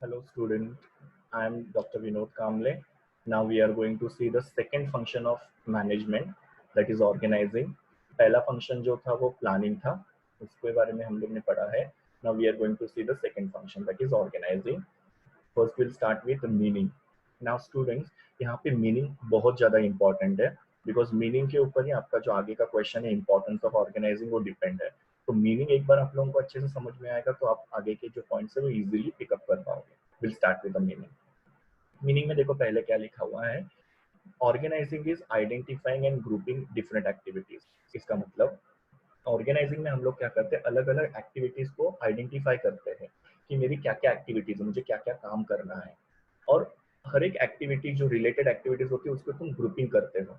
Hello student, I am Dr. Vinod Kamble. Now we are going to see the second function of management, that is organizing. पहला function जो था वो planning था, उसके बारे में हम लोग ने पढ़ा है. Now we are going to see the second function, that is organizing. First we'll start with the meaning. Now students, यहाँ पे meaning बहुत ज़्यादा important है, because meaning के ऊपर ही आपका जो आगे का question है importance of organizing वो depend है. तो मीनिंग एक बार आप लोगों को अच्छे से समझ में आएगा तो आप आगे के जो पॉइंट्स है वो इजीली पिकअप कर पाओगे. Will start with the meaning. Meaning में देखो पहले क्या लिखा हुआ है. Organising is identifying and grouping different activities. इसका मतलब ऑर्गेनाइजिंग में हम लोग क्या करते हैं, अलग अलग एक्टिविटीज को आइडेंटिफाई करते हैं कि मेरी क्या क्या एक्टिविटीज है, मुझे क्या क्या काम करना है. और हर एक एक्टिविटी जो रिलेटेड एक्टिविटीज होती है उसको तुम ग्रुपिंग करते हो.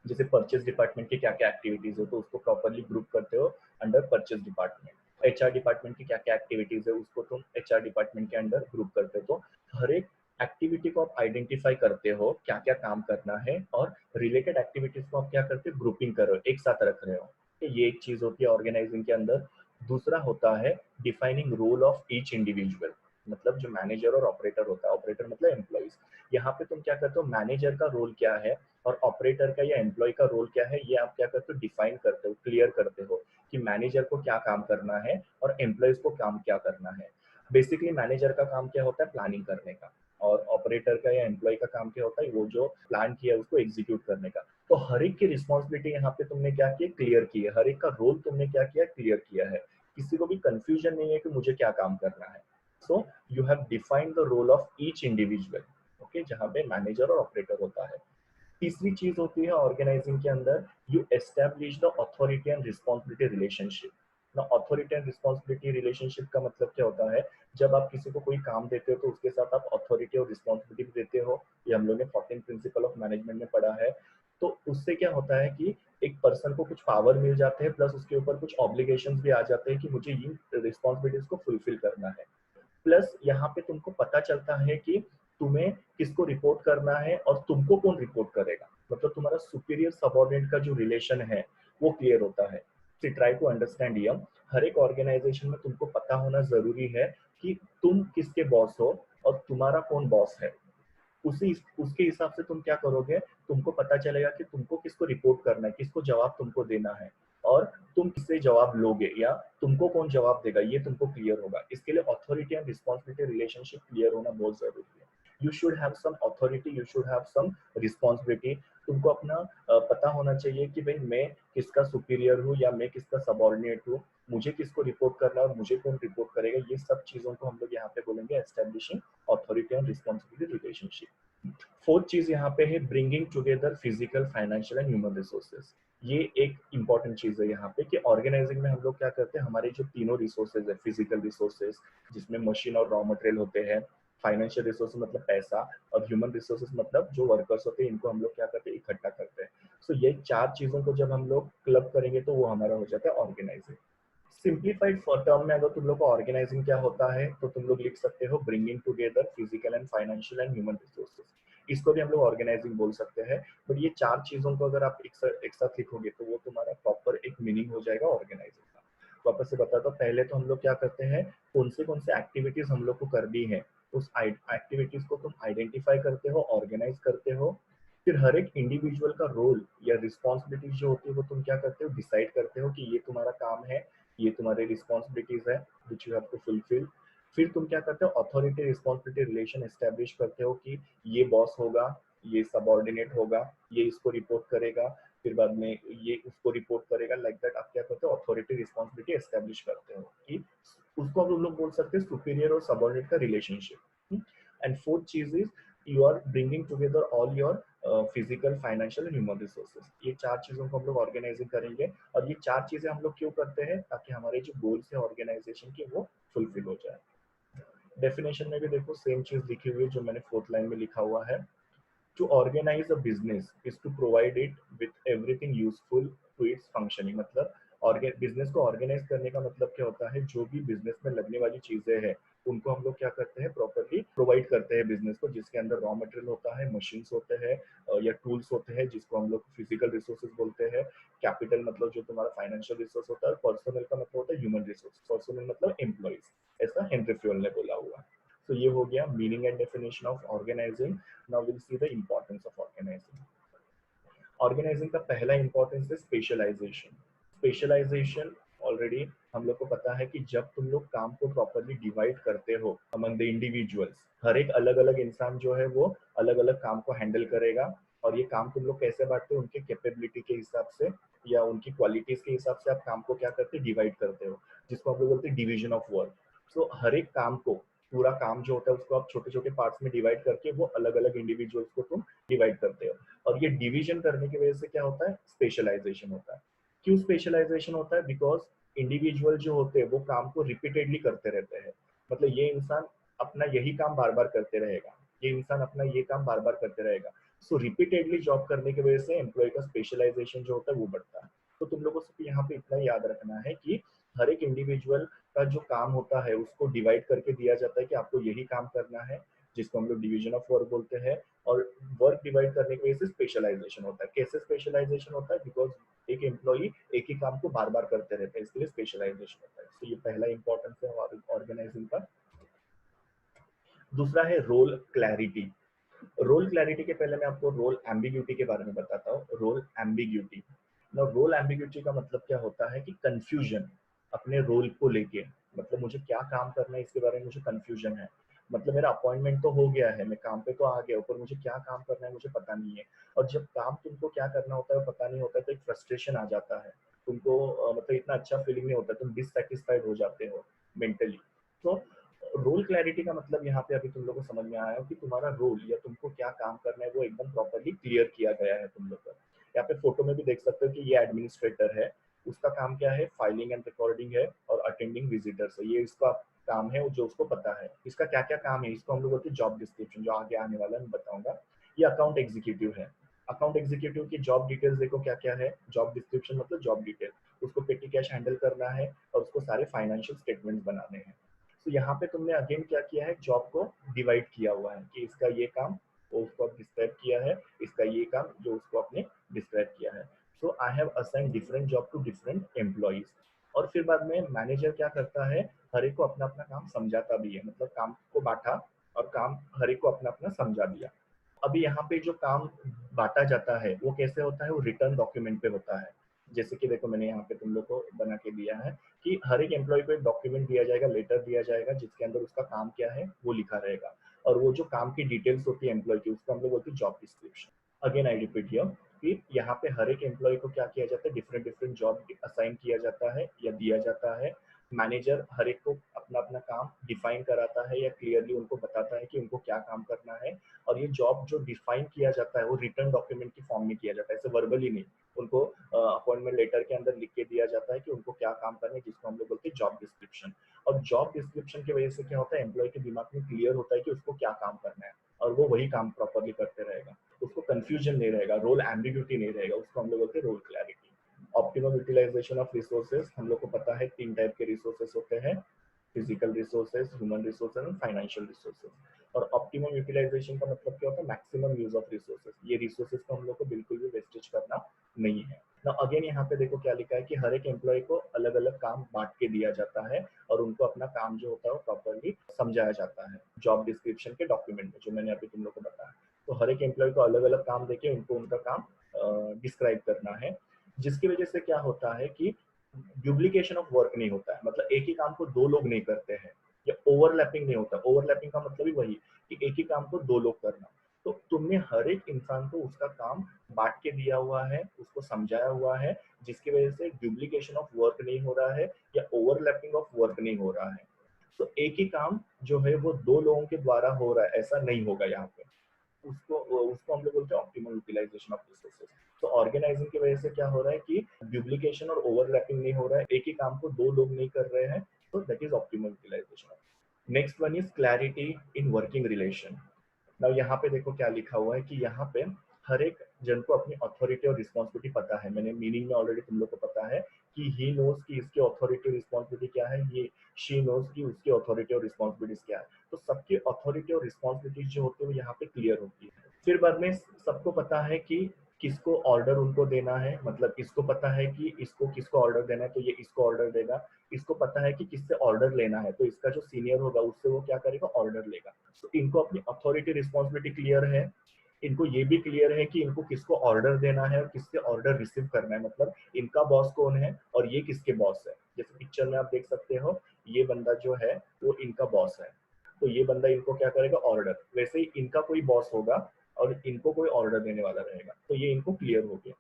जैसे परचेज डिपार्टमेंट की क्या क्या एक्टिविटीज हो तो उसको प्रॉपरली ग्रुप करते हो under purchase department. HR department की क्या क्या एक्टिविटीज है उसको तुम एचआर डिपार्टमेंट के अंडर ग्रुप करते हो. तो हर एक एक्टिविटी को आप आइडेंटिफाई करते हो क्या क्या काम करना है, और रिलेटेड एक्टिविटीज को आप क्या करते हो, ग्रुपिंग कर रहे हो, एक साथ रख रहे हो. तो ये एक चीज होती है ऑर्गेनाइजिंग के अंदर. दूसरा होता है defining role of each individual. मतलब जो मैनेजर और ऑपरेटर होता है, ऑपरेटर मतलब एम्प्लॉइज. यहाँ पे तुम क्या करते हो, मैनेजर का रोल क्या है और ऑपरेटर का या एम्प्लॉय का रोल क्या है, ये आप क्या करते हो, डिफाइन करते हो, क्लियर करते हो कि मैनेजर को क्या काम करना है और एम्प्लॉयज को काम क्या करना है. बेसिकली मैनेजर का काम क्या होता है, प्लानिंग करने का, और ऑपरेटर का या एम्प्लॉय का काम क्या होता है, वो जो प्लान किया है उसको एग्जीक्यूट करने का. तो हर एक की रिस्पॉन्सिबिलिटी यहाँ पे तुमने क्या की, क्लियर की है. हर एक का रोल तुमने क्या किया, क्लियर किया है. किसी को भी कंफ्यूजन नहीं है कि मुझे क्या काम करना है. So you have defined the role of each individual. Okay, जहाँ पे मैनेजर और ऑपरेटर होता है. तीसरी चीज होती है ऑर्गेनाइजिंग के अंदर, you establish the authority and responsibility relationship. ना अथॉरिटी एंड रिस्पॉन्सिबिलिटी रिलेशनशिप का मतलब क्या होता है, जब आप किसी को कोई काम देते हो तो उसके साथ आप अथॉरिटी और रिस्पॉन्सिबिलिटी भी देते हो. ये हम लोग ने 14 प्रिंसिपल ऑफ मैनेजमेंट में पढ़ा है. तो उससे क्या होता है कि एक पर्सन को कुछ पावर मिल जाते हैं, प्लस उसके ऊपर कुछ ऑब्लिगेशंस भी आ जाते हैं कि मुझे ये रिस्पॉन्सिबिलिटीज को फुलफिल करना है. प्लस यहाँ पे तुमको पता चलता है कि तुम्हें किसको रिपोर्ट करना है और तुमको कौन रिपोर्ट करेगा. मतलब तुम्हारा सुपीरियर सबऑर्डिनेट का जो रिलेशन है वो क्लियर होता है. ट्राई टू अंडरस्टैंड ये. हर एक ऑर्गेनाइजेशन में तुमको पता होना जरूरी है कि तुम किसके बॉस हो और तुम्हारा कौन बॉस है. उसी उसके हिसाब से तुम क्या करोगे, तुमको पता चलेगा कि तुमको किसको रिपोर्ट करना है, किसको जवाब तुमको देना है, और तुम किससे जवाब लोगे या तुमको कौन जवाब देगा, ये तुमको क्लियर होगा. इसके लिए authority and responsibility relationship clear होना बहुत जरूरी है. You should have some authority, you should have some responsibility. तुमको अपना पता होना चाहिए कि भाई मैं किसका सुपीरियर हूँ या मैं किसका सबऑर्डिनेट हूँ, मुझे किसको रिपोर्ट करना है और मुझे कौन रिपोर्ट करेगा. ये सब चीजों को हम लोग यहाँ पे बोलेंगे establishing authority and responsibility relationship. Fourth चीज यहाँ पे है bringing together physical, financial and human resources. ये एक इंपॉर्टेंट चीज है यहाँ पे कि ऑर्गेनाइजिंग में हम लोग क्या करते हैं, हमारे जो तीनों रिसोर्सेज है, फिजिकल रिसोर्सेज जिसमें मशीन और रॉ मटेरियल होते हैं, फाइनेंशियल रिसोर्सेज मतलब पैसा, और ह्यूमन रिसोर्सेज मतलब जो वर्कर्स होते हैं, इनको हम लोग क्या करते हैं, इकट्ठा करते हैं. सो ये चार चीजों को जब हम लोग क्लब करेंगे तो वो हमारा हो जाता है ऑर्गेनाइजिंग. सिंप्लीफाइड टर्म में अगर तुम लोग को ऑर्गेनाइजिंग क्या होता है तो तुम लोग लिख सकते हो bringing together physical and financial and human resources. इसको भी हम लोग ऑर्गेनाइजिंग बोल सकते हैं. बट ये चार चीजों को अगर आप एक साथ लिखोगे तो वो तुम्हारा प्रॉपर एक मीनिंग हो जाएगा ऑर्गेनाइजिंग का. वापस से बता दो, पहले तो हम लोग क्या करते हैं, कौन से एक्टिविटीज हम लोग को करनी है, उस एक्टिविटीज को तुम आइडेंटिफाई करते हो, ऑर्गेनाइज करते हो. फिर हर एक इंडिविजुअल का रोल या रिस्पॉन्सिबिलिटीज जो होती है वो तुम क्या करते हो, डिसाइड करते हो कि ये तुम्हारा काम है, ये तुम्हारी रिस्पॉन्सिबिलिटीज है which you have to fulfil. फिर तुम क्या करते हो, अथॉरिटी रिस्पॉन्सिबिलिटी रिलेशन एस्टेब्लिश करते हो कि ये बॉस होगा, ये सबऑर्डिनेट होगा, ये इसको रिपोर्ट करेगा, फिर बाद में ये उसको रिपोर्ट करेगा. लाइक दैट आप क्या करते हो, अथॉरिटी रिस्पॉन्सिबिलिटी एस्टेब्लिश करते हो कि उसको हम लोग बोल सकते हैं सुपीरियर और सबऑर्डिनेट का रिलेशनशिप. एंड फोर्थ चीज is you are bringing together all your physical, financial and human resources. ये चार चीजों को हम लोग ऑर्गेनाइजिंग करेंगे. और ये चार चीजें हम लोग क्यों करते हैं, ताकि हमारे जो गोल्स है ऑर्गेनाइजेशन के वो फुलफिल हो जाए. डेफिनेशन में भी देखो सेम चीज लिखी हुई है जो मैंने फोर्थ लाइन में लिखा हुआ है. To organise a business is to provide it with everything useful to its functioning. मतलब बिजनेस को ऑर्गेनाइज करने का मतलब क्या होता है, जो भी बिजनेस में लगने वाली चीजें हैं उनको हम लोग क्या करते हैं, प्रॉपरली प्रोवाइड करते हैं बिजनेस को, जिसके अंदर रॉ मटेरियल होता है, मशीन्स होते हैं या टूल्स होते हैं जिसको हम लोग फिजिकल रिसोर्सेज बोलते हैं. कैपिटल मतलब जो तुम्हारा फाइनेंशियल रिसोर्स होता है, पर्सनल का मतलब होता है ह्यूमन रिसोर्स, पर्सनल मतलब एम्प्लॉइज. ऐसा हेनरी फ्यूल ने बोला हुआ. So ये हो गया meaning and definition of organising. Now will see the importance of organising. Organising का पहला इंपॉर्टेंस है स्पेशलाइजेशन. स्पेशलाइजेशन ऑलरेडी हम लोग को पता है कि जब तुम लोग काम को प्रॉपरली डिवाइड करते हो अमंग द इंडिविजुअल्स, हर एक अलग अलग इंसान जो है वो अलग अलग काम को हैंडल करेगा, और ये काम तुम लोग कैसे बांटते हो, उनके कैपेबिलिटी के हिसाब से या उनकी क्वालिटीज के हिसाब से आप काम को क्या करते हैं, डिवाइड करते हो, जिसको हम लोग बोलते हैं डिवीजन ऑफ वर्क. सो हर एक काम को, पूरा काम जो होता है उसको आप छोटे छोटे पार्ट्स में डिवाइड करके वो अलग अलग इंडिविजुअल्स को तुम डिवाइड करते हो. और ये डिवीजन करने की वजह से क्या होता है, स्पेशलाइजेशन होता है. क्यों स्पेशलाइजेशन होता है? बिकॉज इंडिविजुअल जो होते हैं वो काम को रिपीटेडली करते रहते हैं. मतलब ये इंसान अपना यही काम बार बार करते रहेगा, ये इंसान अपना ये काम बार बार करते रहेगा. सो रिपीटेडली जॉब करने की वजह से एम्प्लॉय का स्पेशलाइजेशन जो होता है वो बढ़ता है. तो तुम लोगों को यहाँ पे इतना याद रखना है कि हर एक इंडिविजुअल का जो काम होता है उसको डिवाइड करके दिया जाता है कि आपको यही काम करना है, जिसको हम लोग डिवीजन ऑफ वर्क बोलते हैं. और वर्क डिवाइड करने की वजह से स्पेशलाइजेशन होता है. कैसे स्पेशलाइजेशन होता है? बिकॉज एक एम्प्लॉई एक ही काम को बार बार करते रहते हैं, इसके लिए स्पेशलाइजेशन होता है. तो ये पहला इंपॉर्टेंस है ऑर्गेनाइजिंग का. दूसरा है रोल क्लैरिटी. रोल क्लैरिटी के पहले मैं आपको रोल एम्बिग्यूटी के बारे में बताता हूँ. रोल एम्बिग्यूटी, रोल एम्बिग्यूटी का मतलब क्या होता है कि कंफ्यूजन अपने रोल को लेके. मतलब मुझे क्या काम करना है इसके बारे में मुझे कंफ्यूजन है. मतलब मेरा अपॉइंटमेंट तो हो गया है, मैं काम पे तो आ गया, ऊपर मुझे क्या काम करना है मुझे पता नहीं है. और जब काम तुमको क्या करना होता है पता नहीं होता है तो एक फ्रस्ट्रेशन आ जाता है तुमको. मतलब इतना अच्छा फीलिंग नहीं होता, तुम डिससेटिस्फाइड हो जाते हो मेंटली. तो रोल क्लैरिटी का मतलब यहाँ पे अभी तुम लोग को समझ में आया हो कि तुम्हारा रोल या तुमको क्या काम करना है वो एकदम प्रॉपरली क्लियर किया गया है तुम लोग का. यहाँ पे फोटो में भी देख सकते हो कि ये एडमिनिस्ट्रेटर है, उसका काम क्या है, फाइलिंग एंड रिकॉर्डिंग है और अटेंडिंग विजिटर्स है. ये इसका काम है जो उसको पता है. इसका क्या क्या काम है इसको हम लोग बोलते हैं जॉब डिस्क्रिप्शन, जो आगे आने वाला है मैं बताऊंगा. ये अकाउंट एग्जीक्यूटिव है. अकाउंट एग्जीक्यूटिव की जॉब डिटेल्स देखो क्या क्या है. जॉब डिस्क्रिप्शन मतलब जॉब डिटेल, उसको पेटी कैश हैंडल करना है और उसको सारे फाइनेंशियल स्टेटमेंट बनाने हैं. तो यहाँ पे तुमने अगेन क्या किया है, जॉब को डिवाइड किया हुआ है कि इसका ये काम वो उसको डिस्क्राइब किया है, इसका ये काम जो उसको आपने डिस्क्राइब किया है. So I have assign different job to different employees. और फिर बाद में मैनेजर क्या करता है, हर एक को अपना अपना काम समझाता भी है. मतलब काम को बांटा और काम हर एक को अपना अपना समझा दिया. अभी यहाँ पे जो काम बांटा जाता है वो कैसे होता है, वो रिटर्न डॉक्यूमेंट पे होता है. जैसे कि देखो मैंने यहाँ पे तुम लोग को बना के दिया है कि हर एक एम्प्लॉय को एक डॉक्यूमेंट दिया जाएगा, लेटर दिया जाएगा, जिसके अंदर उसका काम क्या है वो लिखा रहेगा. और वो जो काम की डिटेल्स होती है एम्प्लॉय की उसको हम लोग बोलते हैं job description. Again I repeat here कि यहाँ पे हर एक एम्प्लॉय को क्या किया जाता है, डिफरेंट डिफरेंट जॉब असाइन किया जाता है या दिया जाता है. मैनेजर हर एक को अपना अपना काम डिफाइन कराता है या क्लियरली उनको बताता है कि उनको क्या काम करना है. और ये जॉब जो डिफाइन किया जाता है वो रिटर्न डॉक्यूमेंट की फॉर्म में किया जाता है, ऐसे वर्बली नहीं. उनको अपॉइंटमेंट लेटर के अंदर लिख के दिया जाता है कि उनको क्या काम करना है, जिसको हम लोग बोलते हैं जॉब डिस्क्रिप्शन. और जॉब डिस्क्रिप्शन की वजह से क्या होता है, एम्प्लॉय के दिमाग में क्लियर होता है कि उसको क्या काम करना है और वो वही काम प्रॉपरली करते रहेगा. उसको कंफ्यूजन नहीं रहेगा, रोल एम्बिग्यूटी नहीं रहेगा, उसको हम लोग बोलते हैं role clarity. Optimum utilisation of resources, हम लोग को पता है 3 टाइप के रिसोर्सेज होते हैं, physical resources, human resources and financial resources. और ऑप्टिमम यूटिलाइजेशन का मतलब क्या होता है, मैक्सिमम यूज ऑफ रिसोर्सेज. ये रिसोर्सेज को हम लोग को बिल्कुल भी वेस्टेज करना नहीं है ना. अगेन यहाँ पे देखो क्या लिखा है कि हर एक एम्प्लॉय को अलग अलग काम बांट के दिया जाता है और उनको अपना काम जो होता है वो प्रॉपरली समझाया जाता है जॉब डिस्क्रिप्शन के डॉक्यूमेंट में, जो मैंने अभी तुम लोग को बताया. तो हर एक एम्प्लॉय को अलग अलग काम देके उनको उनका काम डिस्क्राइब करना है, जिसकी वजह से क्या होता है कि डुप्लीकेशन ऑफ वर्क नहीं होता है. मतलब एक ही काम को दो लोग नहीं करते हैं या ओवरलैपिंग नहीं होता. ओवरलैपिंग का मतलब ही वही कि एक ही काम को दो लोग करना. तो तुमने हर एक इंसान को उसका काम बांट के दिया हुआ है, उसको समझाया हुआ है, जिसकी वजह से डुप्लीकेशन ऑफ वर्क नहीं हो रहा है या ओवरलैपिंग ऑफ वर्क नहीं हो रहा है. तो एक ही काम जो है वो दो लोगों के द्वारा हो रहा है ऐसा नहीं होगा यहाँ पे. उसको उसको हम लोग बोलते हैं ऑप्टिमल यूटिलाइजेशन ऑफ रिसोर्सेज. तो ऑर्गेनाइजिंग की वजह से क्या हो रहा है कि डुप्लीकेशन और ओवरलैपिंग नहीं हो रहा है, एक ही काम को दो लोग नहीं कर रहे हैं. तो that is optimal utilisation. Next one is clarity in working relation. Now यहाँ पे देखो क्या लिखा हुआ है कि यहाँ पे हर एक जन को अपनी अथॉरिटी और रिस्पॉन्सिबिलिटी पता है. मैंने मीनिंग में ऑलरेडी तुम लोग को पता है कि ही नोज की इसकी अथॉरिटी और रिस्पॉन्सिबिलिटी क्या है, ये शी नोज की उसकी अथॉरिटी और रिस्पॉन्सिबिलिटीज क्या है. तो सबकी अथॉरिटी और रिस्पॉन्सिबिलिटीज जो होती है वो यहाँ पे क्लियर होती है. फिर बाद में सबको पता है कि किसको ऑर्डर उनको देना है, मतलब इसको पता है कि इसको किसको ऑर्डर देना है तो ये इसको ऑर्डर देगा, इसको पता है कि किससे ऑर्डर लेना है तो इसका जो सीनियर होगा उससे वो क्या करेगा, ऑर्डर लेगा। तो इनको अपनी अथॉरिटी रिस्पॉन्सिबिलिटी क्लियर है, इनको ये भी क्लियर है कि इनको किसको ऑर्डर देना है और किससे ऑर्डर रिसीव करना है, मतलब इनका बॉस कौन है और ये किसके बॉस है। जैसे पिक्चर में आप देख सकते हो ये बंदा जो है वो इनका बॉस है, तो ये बंदा इनको क्या करेगा, ऑर्डर, वैसे ही इनका कोई बॉस होगा और इनको कोई ऑर्डर देने वाला रहेगा, तो ये इनको क्लियर हो गया।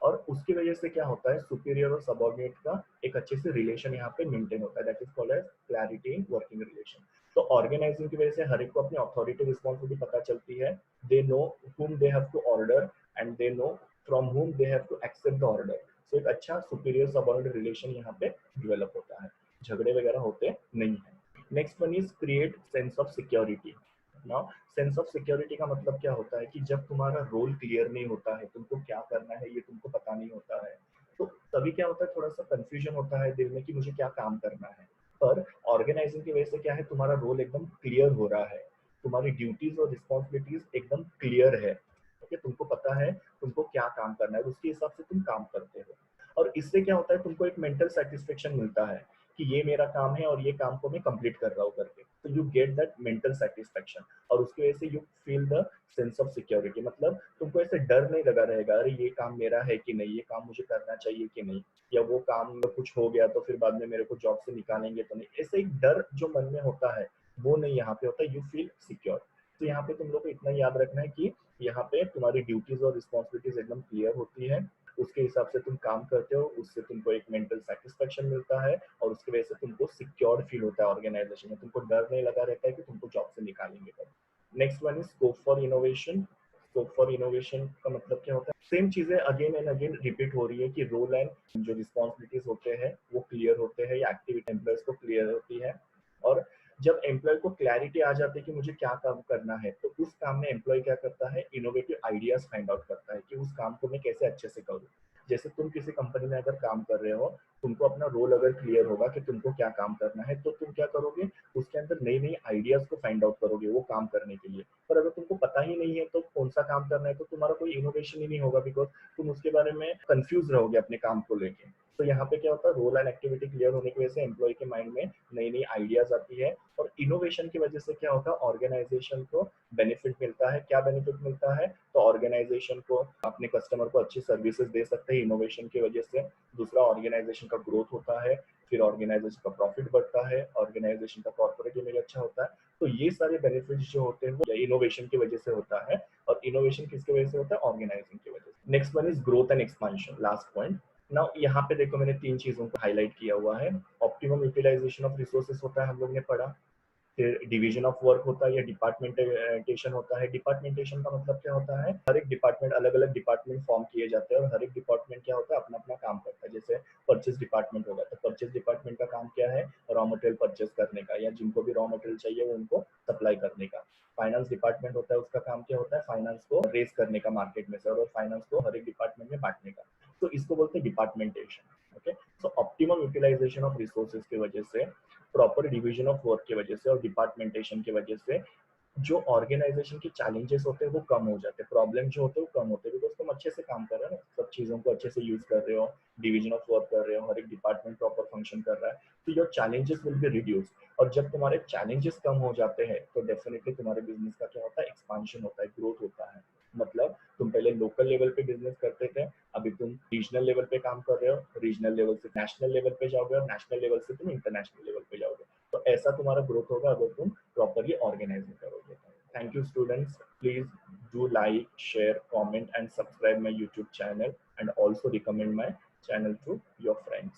और उसकी वजह से क्या होता है, सुपीरियर और सबऑर्डिनेट का एक अच्छे से रिलेशन यहाँ पे मेंटेन होता है, that is called as clarity in working relation. तो ऑर्गेनाइजिंग की वजह से हर एक को अपनी अथॉरिटी रिस्पॉन्सिबिलिटी पता चलती है, they know whom they have to order and they know from whom they have to accept the order। so एक अच्छा सुपीरियर सबऑर्डिनेट रिलेशन यहाँ पे डेवलप होता है, झगड़े वगैरह होते नहीं है। Next one is create sense of security. Now sense of security का मतलब क्या होता है कि जब तुम्हारा रोल क्लियर नहीं होता है, तुमको क्या करना है ये तुमको पता नहीं होता है, तो तभी क्या होता है, थोड़ा सा कंफ्यूजन होता है दिल में कि मुझे क्या काम करना है। पर ऑर्गेनाइजिंग की वजह से क्या है, तुम्हारा रोल एकदम क्लियर हो रहा है, तुम्हारी ड्यूटीज और रिस्पॉन्सिबिलिटीज एकदम क्लियर है, ओके, तुमको पता है तुमको क्या काम करना है, उसके हिसाब से तुम काम करते हो। और इससे क्या होता है, तुमको एक मेंटल सेटिस्फेक्शन मिलता है कि ये मेरा काम है और ये काम को मैं कंप्लीट कर रहा हूँ करके, तो you get that mental satisfaction, और उसकी वजह से you feel the sense of security, मतलब तुमको ऐसे डर नहीं लगा रहेगा, अरे ये काम मेरा है कि नहीं, ये काम मुझे करना चाहिए कि नहीं, या वो काम में कुछ हो गया तो फिर बाद में मेरे को जॉब से निकालेंगे तो नहीं, ऐसे एक डर जो मन में होता है वो नहीं यहाँ पे होता है, यू फील सिक्योर। तो यहाँ पे तुम लोग को इतना याद रखना है कि यहाँ पे तुम्हारी ड्यूटीज और रिस्पॉन्सिबिलिटीज एकदम क्लियर होती है, उसके हिसाब से तुम काम करते हो, उससे तुमको एक मेंटल सेटिस्फेक्शन मिलता है, और उसकी वजह से तुमको सिक्योर फील होता है ऑर्गेनाइजेशन में, तुमको डर नहीं लगा रहता है कि तुमको जॉब से निकालेंगे कर। Next one is scope for innovation. Scope for innovation का मतलब क्या होता है, सेम चीजें अगेन एंड अगेन रिपीट हो रही है कि रोल एंड जो रिस्पॉन्सिबिलिटीज होते हैं वो क्लियर होते हैं, या एक्टिविटी एम्प्लॉयज को क्लियर होती है। और जब एम्प्लॉय को क्लैरिटी आ जाती है कि मुझे क्या काम करना है, तो उस काम में एम्प्लॉय क्या करता है, इनोवेटिव आइडियाज फाइंड आउट करता है कि उस काम को मैं कैसे अच्छे से करूँ। जैसे तुम किसी कंपनी में अगर काम कर रहे हो, तुमको अपना रोल अगर क्लियर होगा कि तुमको क्या काम करना है, तो तुम क्या करोगे, उसके अंदर नई नई आइडियाज को फाइंड आउट करोगे वो काम करने के लिए। पर अगर तुमको पता ही नहीं है तो कौन सा काम करना है, तो तुम्हारा कोई इनोवेशन ही नहीं होगा, बिकॉज तुम उसके बारे में कंफ्यूज रहोगे अपने काम को लेके। तो यहाँ पे क्या होता है, रोल एंड एक्टिविटी क्लियर होने की वजह से एम्प्लॉय के माइंड में नई नई आइडियाज आती है, और इनोवेशन की वजह से क्या होता है, ऑर्गेनाइजेशन को बेनिफिट मिलता है। क्या बेनिफिट मिलता है, तो ऑर्गेनाइजेशन को अपने कस्टमर को अच्छी सर्विसेज दे सकते हैं इनोवेशन की वजह से। दूसरा, ऑर्गेनाइजेशन का ग्रोथ होता है, फिर ऑर्गेनाइजेशन का प्रॉफिट बढ़ता है, ऑर्गेनाइजेशन का कॉर्पोरेट इमेज अच्छा होता है। तो ये सारे बेनिफिट्स जो होते हैं वो इनोवेशन की वजह से होता है, और इनोवेशन किसकी वजह से होता है, ऑर्गेनाइजिंग की वजह से। Next one is growth and expansion, last point. Now यहाँ पे देखो मैंने 3 चीजों को हाईलाइट किया हुआ है। ऑप्टिमम यूटिलाइजेशन ऑफ रिसोर्सेस होता है, हम लोग ने पढ़ा। फिर डिवीजन ऑफ वर्क होता है या डिपार्टमेंटेशन होता है। डिपार्टमेंटेशन का मतलब क्या होता है, हर एक डिपार्टमेंट, अलग अलग डिपार्टमेंट फॉर्म किए जाते हैं और हर एक डिपार्टमेंट क्या होता है, अपना अपना काम करता है। जैसे परचेज डिपार्टमेंट होगा तो परचेज डिपार्टमेंट का काम क्या है, रॉ मटेरियल परचेज करने का, या जिनको भी रॉ मटेरियल चाहिए वो उनको सप्लाई करने का। फाइनेंस डिपार्टमेंट होता है, उसका काम क्या होता है, फाइनेंस को रेज करने का मार्केट में से, और फाइनेंस को हर एक डिपार्टमेंट में बांटने का। तो इसको बोलते हैं departmentation. Okay, so optimum utilisation of resources की वजह से, प्रॉपर डिवीजन ऑफ वर्क की वजह से और डिपार्टमेंटेशन की वजह से जो ऑर्गेनाइजेशन के चैलेंजेस होते हैं वो कम हो जाते हैं, प्रॉब्लम जो होते हैं वो कम होते हैं, बिकॉज तुम अच्छे से काम कर रहे हो ना, सब चीजों को अच्छे से यूज कर रहे हो, डिवीजन ऑफ वर्क कर रहे हो, हर एक डिपार्टमेंट प्रॉपर फंक्शन कर रहा है, तो your challenges will be reduce. और जब तुम्हारे चैलेंजेस कम हो जाते हैं तो डेफिनेटली तुम्हारे बिजनेस का क्या होता है, एक्सपांशन होता है, ग्रोथ होता है। मतलब तुम पहले लोकल लेवल पे बिजनेस करते थे, अभी तुम रीजनल लेवल पे काम कर रहे हो, रीजनल लेवल से नेशनल लेवल पे जाओगे, और नेशनल लेवल से तुम इंटरनेशनल लेवल पे जाओगे। तो ऐसा तुम्हारा ग्रोथ होगा अगर तुम प्रॉपरली ऑर्गेनाइजिंग करोगे। Thank you students, please do like, share, comment and subscribe my YouTube channel, and also recommend my channel to your friends.